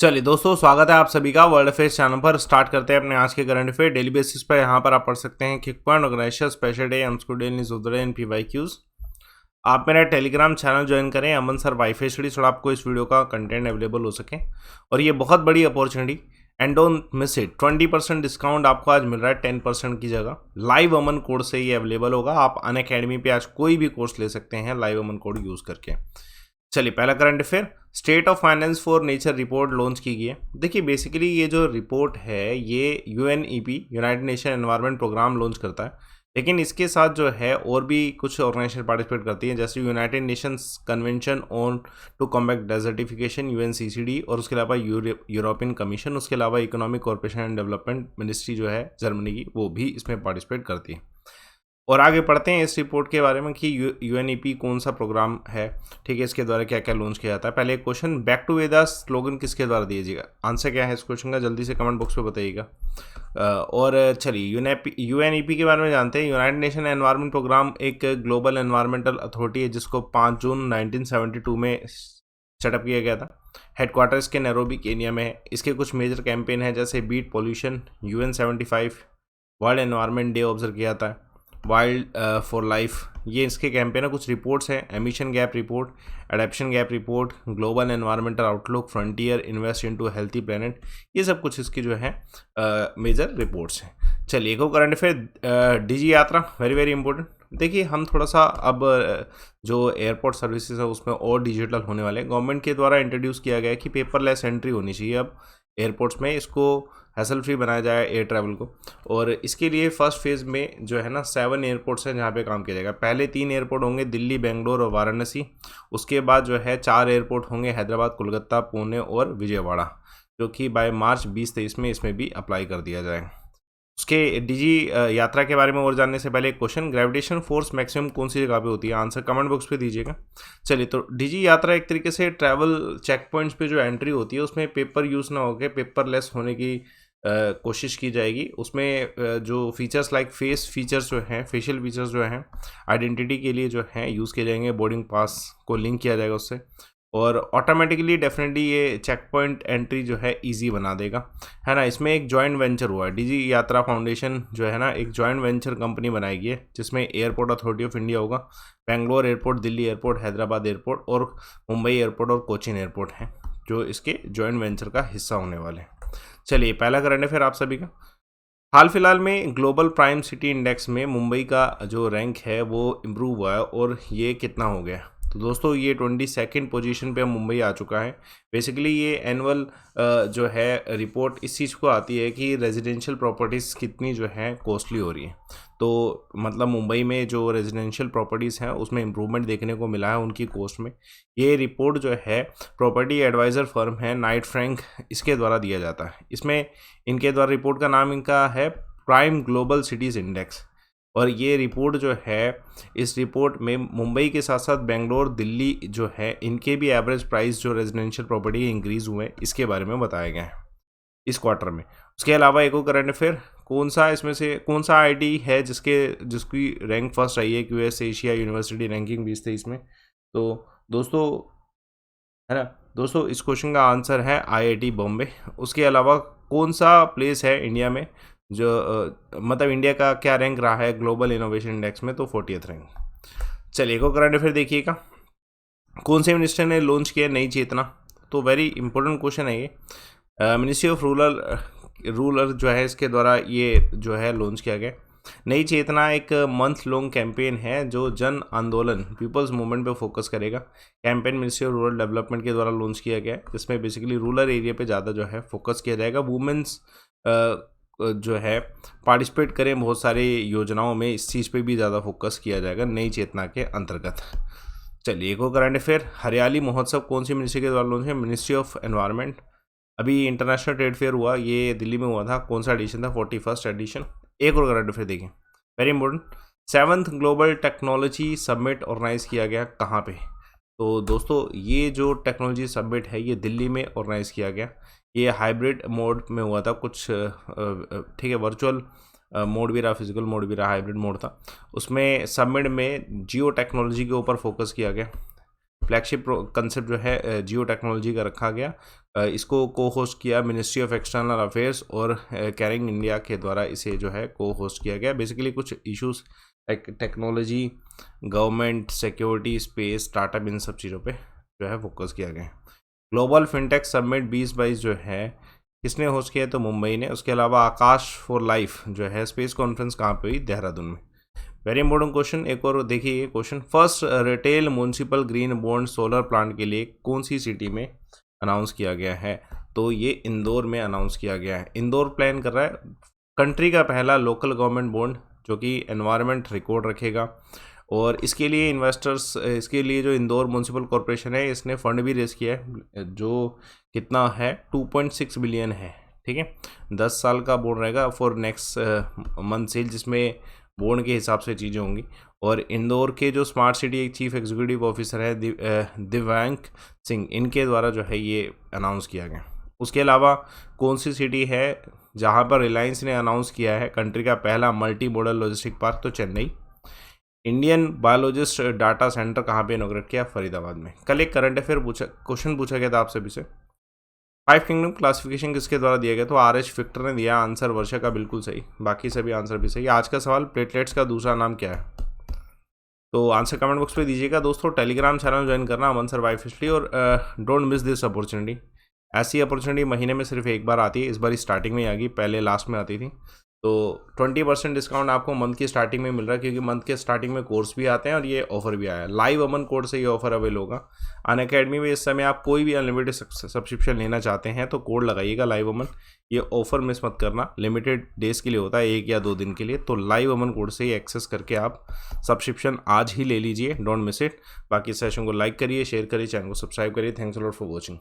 चलिए दोस्तों, स्वागत है आप सभी का वर्ल्ड अफेयर्स चैनल पर। स्टार्ट करते हैं अपने आज के करंट अफेयर डेली बेसिस पर। यहाँ पर आप पढ़ सकते हैं kick point, organisation, special day, daily news of the day and PYQs. आप मेरा टेलीग्राम चैनल ज्वाइन करें, अमन सर वाईफाई स्टडी, थोड़ा आपको इस वीडियो का कंटेंट अवेलेबल हो सके। और ये बहुत बड़ी opportunity, and don't miss it. 20% discount आपको आज मिल रहा है 10% की जगह। लाइव अमन कोड से ये अवेलेबल होगा। आप अनअकैडमी पे आज कोई भी कोर्स ले सकते हैं लाइव अमन कोड यूज़ करके। चलिए, पहला current affair, state of finance for nature report launch की गई है। देखिए, बेसिकली ये जो रिपोर्ट है ये UNEP, United Nation Environment Programme launch करता है। लेकिन इसके साथ जो है और भी कुछ ऑर्गेनाइजेशन पार्टिसिपेट करती हैं, जैसे United Nations Convention on to Combat Desertification UNCCD, और उसके अलावा यूरोपियन कमीशन, उसके अलावा economic corporation and development ministry जो है जर्मनी की, वो भी इसमें पार्टिसिपेट करती है। और आगे पढ़ते हैं इस रिपोर्ट के बारे में कि यूएनईपी कौन सा प्रोग्राम है, ठीक है, इसके द्वारा क्या क्या लॉन्च किया जाता है। पहले एक question, back to Vedas slogan किसके द्वारा दीजिएगा। आंसर क्या है इस क्वेश्चन का, जल्दी से कमेंट बॉक्स में बताइएगा। और चलिए यूएनईपी के बारे में जानते हैं। यूनाइटेड नेशन एनवायरनमेंट प्रोग्राम एक ग्लोबल एनवायरमेंटल अथॉरिटी है जिसको 5 जून 1972 में सेटअप किया गया था। हेडक्वार्टर इसके नैरोबी केनिया में है। इसके कुछ मेजर कैंपेन है, जैसे beat pollution, UN 75, world environment day observe किया जाता है, वाइल्ड फॉर लाइफ, ये इसके कैंपेन है। कुछ रिपोर्ट्स हैं, emission gap report, adaptation gap report, global environmental outlook, frontier, invest into healthy planet, ये सब कुछ इसकी जो है मेजर रिपोर्ट्स हैं। चलिए, एक और करंट अफेयर, डीजी यात्रा, वेरी वेरी इंपॉर्टेंट। देखिए, हम थोड़ा सा अब जो एयरपोर्ट सर्विसेज है उसमें और डिजिटल होने वाले हैं। गवर्नमेंट के द्वारा इंट्रोड्यूस किया गया है कि पेपरलेस एंट्री होनी चाहिए अब एयरपोर्ट्स में, इसको हैसल फ्री बनाया जाए एयर ट्रैवल को। और इसके लिए फर्स्ट फेज़ में जो है ना 7 एयरपोर्ट्स हैं जहाँ पे काम किया जाएगा। पहले 3 एयरपोर्ट होंगे दिल्ली, बेंगलोर और वाराणसी। उसके बाद जो है 4 एयरपोर्ट होंगे हैदराबाद, कोलकाता, पुणे और विजयवाड़ा, जो कि बाय मार्च 2023 में इसमें भी अप्लाई कर दिया जाए। उसके डीजी यात्रा के बारे में और जानने से पहले एक क्वेश्चन, ग्रेविटेशन फोर्स मैक्सिमम कौन सी जगह पे होती है। आंसर कमेंट बॉक्स पे दीजिएगा। चलिए, तो डीजी यात्रा एक तरीके से ट्रैवल चेक पॉइंट्स पे जो एंट्री होती है उसमें पेपर यूज़ ना होकर पेपरलेस होने की कोशिश की जाएगी। उसमें जो फीचर्स लाइक फेस फीचर्स जो हैं, फेशियल फीचर्स जो हैं आइडेंटिटी के लिए जो हैं यूज़ किए जाएंगे। बोर्डिंग पास को लिंक किया जाएगा उससे, और ऑटोमेटिकली डेफिनेटली ये चेक पॉइंट एंट्री जो है इजी बना देगा, है ना। इसमें एक जॉइंट वेंचर हुआ है, डीजी यात्रा फाउंडेशन जो है ना एक जॉइंट वेंचर कंपनी बनाई है, जिसमें एयरपोर्ट अथॉरिटी ऑफ इंडिया होगा, Bangalore airport, Delhi airport, Hyderabad airport और मुंबई एयरपोर्ट और कोचीन एयरपोर्ट हैं जो इसके जॉइंट वेंचर का हिस्सा होने वाले हैं। चलिए, पहला करंट अफेयर आप सभी का, हाल फिलहाल में ग्लोबल प्राइम सिटी इंडेक्स में मुंबई का जो रैंक है वो इम्प्रूव हुआ है, और ये कितना हो गया। तो दोस्तों, ये 22nd पोजीशन पे मुंबई आ चुका है। बेसिकली ये एनुअल जो है रिपोर्ट इस चीज़ को आती है कि रेजिडेंशियल प्रॉपर्टीज़ कितनी जो है कॉस्टली हो रही है। तो मतलब मुंबई में जो रेजिडेंशियल प्रॉपर्टीज़ हैं उसमें इम्प्रूवमेंट देखने को मिला है उनकी कॉस्ट में। ये रिपोर्ट जो है प्रॉपर्टी एडवाइज़र फर्म है नाइट फ्रैंक, इसके द्वारा दिया जाता है। इसमें इनके द्वारा रिपोर्ट का नाम इनका है प्राइम ग्लोबल सिटीज़ इंडेक्स। और ये रिपोर्ट जो है, इस रिपोर्ट में मुंबई के साथ साथ बेंगलोर, दिल्ली जो है इनके भी एवरेज प्राइस जो रेजिडेंशियल प्रॉपर्टी इंक्रीज़ हुए हैं इसके बारे में बताया गया है इस क्वार्टर में। उसके अलावा एक और करंट अफेयर, कौन सा इसमें से कौन सा आईटी है जिसकी रैंक फर्स्ट आई है क्यूएस एशिया यूनिवर्सिटी रैंकिंग 2023 में। तो दोस्तों, है ना दोस्तों, इस क्वेश्चन का आंसर है आईआईटी बॉम्बे। उसके अलावा कौन सा प्लेस है इंडिया में जो मतलब इंडिया का क्या रैंक रहा है ग्लोबल इनोवेशन इंडेक्स में, तो 40th रैंक। चलिए, एक और करंट अफेयर देखिएगा, कौन से मिनिस्टर ने लॉन्च किया नई चेतना। तो वेरी इंपॉर्टेंट क्वेश्चन है ये। मिनिस्ट्री ऑफ रूरल जो है इसके द्वारा ये जो है लॉन्च किया गया। नई चेतना एक मंथ लॉन्ग कैंपेन है जो जन आंदोलन पीपल्स मूवमेंट पे फोकस करेगा। Campaign ministry of rural development के द्वारा लॉन्च किया गया है, जिसमें बेसिकली रूरल एरिया पे ज़्यादा जो है फोकस किया जाएगा। वुमेंस जो है पार्टिसिपेट करें बहुत सारी योजनाओं में, इस चीज़ पे भी ज़्यादा फोकस किया जाएगा नई चेतना के अंतर्गत। चलिए, एक और करंट अफेयर, हरियाली महोत्सव कौन सी मिनिस्ट्री के द्वारा लॉन्च है। Ministry of environment. अभी इंटरनेशनल ट्रेड फेयर हुआ, ये दिल्ली में हुआ था, कौन सा एडिशन था, 41st एडिशन। एक और करंट अफेयर देखें, very important, 7th global technology summit organise किया गया कहाँ पे। तो दोस्तों, ये जो टेक्नोलॉजी समिट है ये दिल्ली में ऑर्गेनाइज किया गया। ये हाइब्रिड मोड में हुआ था कुछ, ठीक है, वर्चुअल मोड भी रहा, फिजिकल मोड भी रहा, हाइब्रिड मोड था। उसमें समिट में जियो टेक्नोलॉजी के ऊपर फोकस किया गया। फ्लैगशिप कंसेप्ट जो है जियो टेक्नोलॉजी का रखा गया। इसको को होस्ट किया मिनिस्ट्री ऑफ एक्सटर्नल अफेयर्स और कैरिंग इंडिया के द्वारा इसे जो है को होस्ट किया गया। बेसिकली कुछ issues like technology, government, security, space, startup, इन सब चीज़ों पे जो है फोकस किया गया। ग्लोबल फिनटेक समिट 2022 जो है किसने होस्ट किया, तो मुंबई ने। उसके अलावा आकाश फॉर लाइफ जो है स्पेस कॉन्फ्रेंस कहाँ पे हुई, देहरादून में। वेरी इंपॉर्टेंट क्वेश्चन, एक और देखिए ये question, first retail municipal green bond solar plant के लिए कौन सी सिटी में अनाउंस किया गया है, तो ये इंदौर में अनाउंस किया गया है। इंदौर प्लान कर रहा है कंट्री का पहला लोकल गवर्नमेंट बॉन्ड जो कि एनवायरनमेंट रिकॉर्ड रखेगा, और इसके लिए इन्वेस्टर्स, इसके लिए जो इंदौर म्यूनिसिपल कॉरपोरेशन है इसने फंड भी रेज किया है जो कितना है 2.6 बिलियन है। ठीक है, 10 साल का बॉन्ड रहेगा फॉर नेक्स्ट मंथ सेल, जिसमें बॉन्ड के हिसाब से चीज़ें होंगी। और इंदौर के जो smart city chief executive officer है दिव्यांक सिंह, इनके द्वारा जो है ये अनाउंस किया गया। उसके अलावा कौन सी सिटी है जहां पर रिलायंस ने अनाउंस किया है कंट्री का पहला मल्टी मॉडल लॉजिस्टिक पार्क, तो Chennai. Indian biologist data centre कहाँ पे इनॉग्रेट किया, फरीदाबाद में। कल एक करंट अफेयर क्वेश्चन पूछा गया था आप सभी से, 5 किंगडम क्लासिफिकेशन किसके द्वारा दिया गया, तो RH विक्टर ने दिया आंसर, वर्षा का बिल्कुल सही, बाकी सभी आंसर भी सही। आज का सवाल, प्लेटलेट्स का दूसरा नाम क्या है, तो आंसर कमेंट बॉक्स पे दीजिएगा। दोस्तों टेलीग्राम चैनल ज्वाइन करना, अमन सर्वाइव हिस्ट्री, और डोंट मिस दिस अपॉर्चुनिटी। ऐसी अपॉर्चुनिटी महीने में सिर्फ एक बार आती है, इस बार स्टार्टिंग में आ गई, पहले लास्ट में आती थी। तो 20% डिस्काउंट आपको मंथ की स्टार्टिंग में मिल रहा है, क्योंकि मंथ के स्टार्टिंग में कोर्स भी आते हैं और ये ऑफर भी आया है। लाइव अमन कोड से ये ऑफर अवेल होगा। अनअकैडमी में इस समय आप कोई भी अनलिमिटेड सब्सक्रिप्शन लेना चाहते हैं तो कोड लगाइएगा लाइव अमन, ये ऑफर मिस मत करना, लिमिटेड डेज के लिए होता है, 1 या 2 दिन के लिए। तो लाइव अमन कोड से ही एक्सेस करके आप सब्सक्रिप्शन आज ही ले लीजिए, डोंट मिस इट। बाकी सेशन को लाइक करिए, शेयर करिए, चैनल को सब्सक्राइब करिए। Thanks a lot for watching.